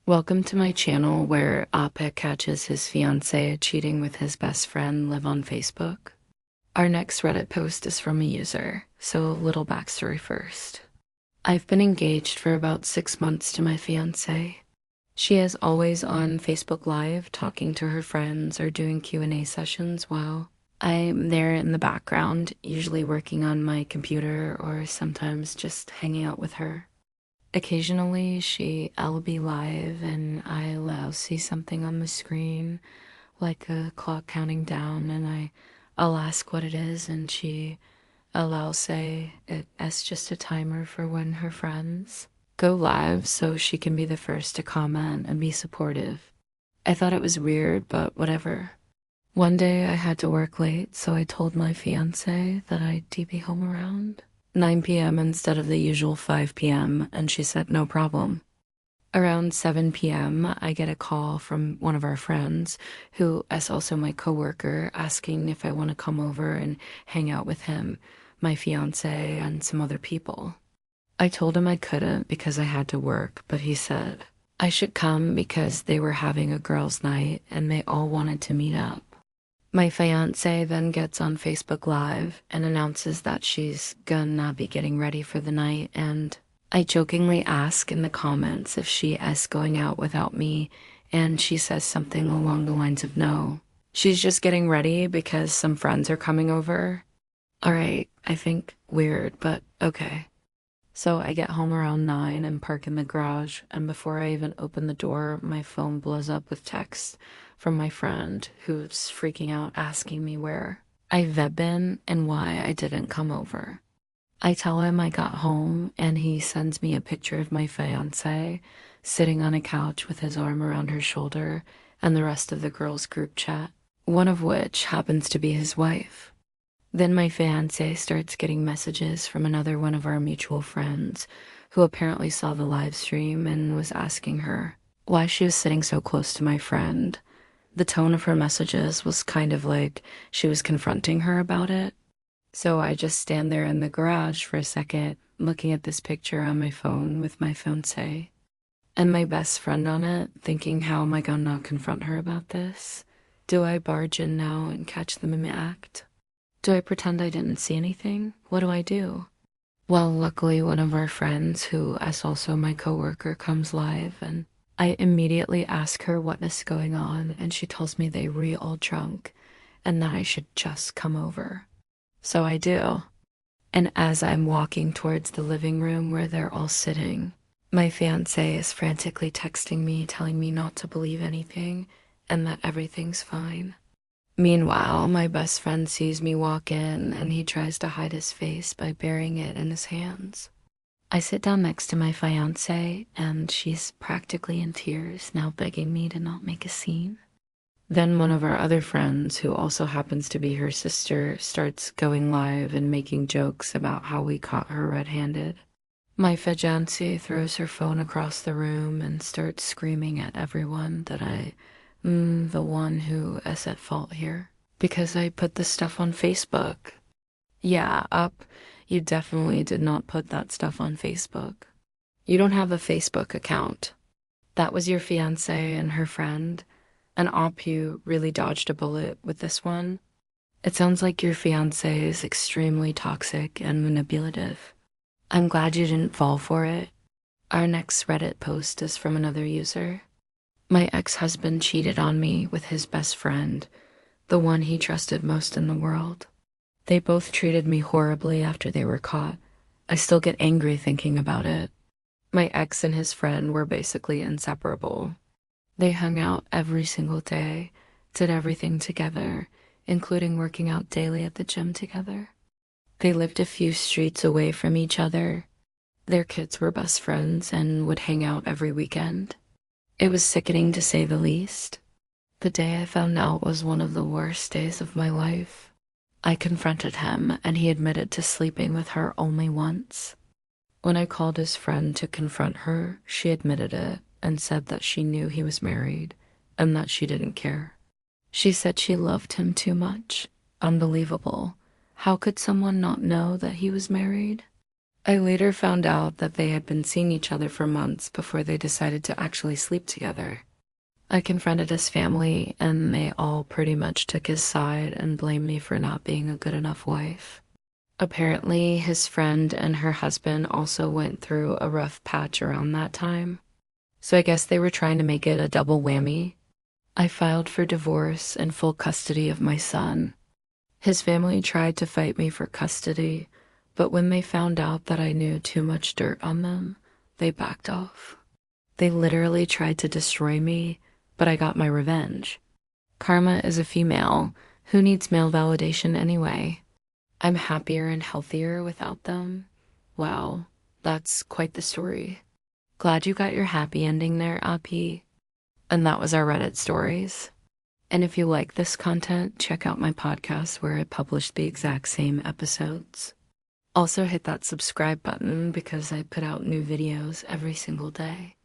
Welcome to my channel where Ape catches his fiancée cheating with his best friend live on Facebook. Our next Reddit post is from a user, so a little backstory first. I've been engaged for about 6 months to my fiancée. She is always on Facebook Live talking to her friends or doing Q&A sessions while I'm there in the background, usually working on my computer or sometimes just hanging out with her. Occasionally, I'll be live and I'll see something on the screen, like a clock counting down, and I'll ask what it is, and I'll say it as just a timer for when her friends go live so she can be the first to comment and be supportive. I thought it was weird, but whatever. One day I had to work late, so I told my fiance that I'd be home around 9 p.m. instead of the usual 5 p.m., and she said no problem. Around 7 p.m., I get a call from one of our friends, who is also my coworker, asking if I want to come over and hang out with him, my fiance, and some other people. I told him I couldn't because I had to work, but he said I should come because they were having a girls' night and they all wanted to meet up. My fiance then gets on Facebook Live and announces that she's gonna be getting ready for the night, and I jokingly ask in the comments if she is going out without me, and she says something along the lines of no. She's just getting ready because some friends are coming over. Alright, I think weird, but okay. So I get home around 9 and park in the garage, and before I even open the door, my phone blows up with texts from my friend who's freaking out asking me where I've been and why I didn't come over. I tell him I got home, and he sends me a picture of my fiance sitting on a couch with his arm around her shoulder and the rest of the girls' group chat, one of which happens to be his wife. Then my fiancé starts getting messages from another one of our mutual friends who apparently saw the live stream and was asking her why she was sitting so close to my friend. The tone of her messages was kind of like she was confronting her about it. So I just stand there in the garage for a second, looking at this picture on my phone with my fiancé and my best friend on it, thinking, how am I gonna confront her about this? Do I barge in now and catch them in the act? Do I pretend I didn't see anything? What do I do? Well, luckily one of our friends, who is also my coworker, comes live, and I immediately ask her what is going on, and she tells me they were all drunk and that I should just come over. So I do. And as I'm walking towards the living room where they're all sitting, my fiancé is frantically texting me, telling me not to believe anything and that everything's fine. Meanwhile, my best friend sees me walk in and he tries to hide his face by burying it in his hands. I sit down next to my fiancée and she's practically in tears, now begging me to not make a scene. Then one of our other friends, who also happens to be her sister, starts going live and making jokes about how we caught her red-handed. My fiancée throws her phone across the room and starts screaming at everyone that I'm the one who is at fault here because I put this stuff on Facebook. Yeah, you definitely did not put that stuff on Facebook. You don't have a Facebook account. That was your fiancée and her friend. And you really dodged a bullet with this one. It sounds like your fiancé is extremely toxic and manipulative. I'm glad you didn't fall for it. Our next Reddit post is from another user. My ex-husband cheated on me with his best friend, the one he trusted most in the world. They both treated me horribly after they were caught. I still get angry thinking about it. My ex and his friend were basically inseparable. They hung out every single day, did everything together, including working out daily at the gym together. They lived a few streets away from each other. Their kids were best friends and would hang out every weekend. It was sickening to say the least. The day I found out was one of the worst days of my life. I confronted him and he admitted to sleeping with her only once. When I called his friend to confront her, she admitted it and said that she knew he was married and that she didn't care. She said she loved him too much. Unbelievable. How could someone not know that he was married? I later found out that they had been seeing each other for months before they decided to actually sleep together. I confronted his family, and they all pretty much took his side and blamed me for not being a good enough wife. Apparently, his friend and her husband also went through a rough patch around that time, so I guess they were trying to make it a double whammy. I filed for divorce and full custody of my son. His family tried to fight me for custody, but when they found out that I knew too much dirt on them, they backed off. They literally tried to destroy me, but I got my revenge. Karma is a female. Who needs male validation anyway? I'm happier and healthier without them. Wow, that's quite the story. Glad you got your happy ending there, Api. And that was our Reddit stories. And if you like this content, check out my podcast where I publish the exact same episodes. Also hit that subscribe button because I put out new videos every single day.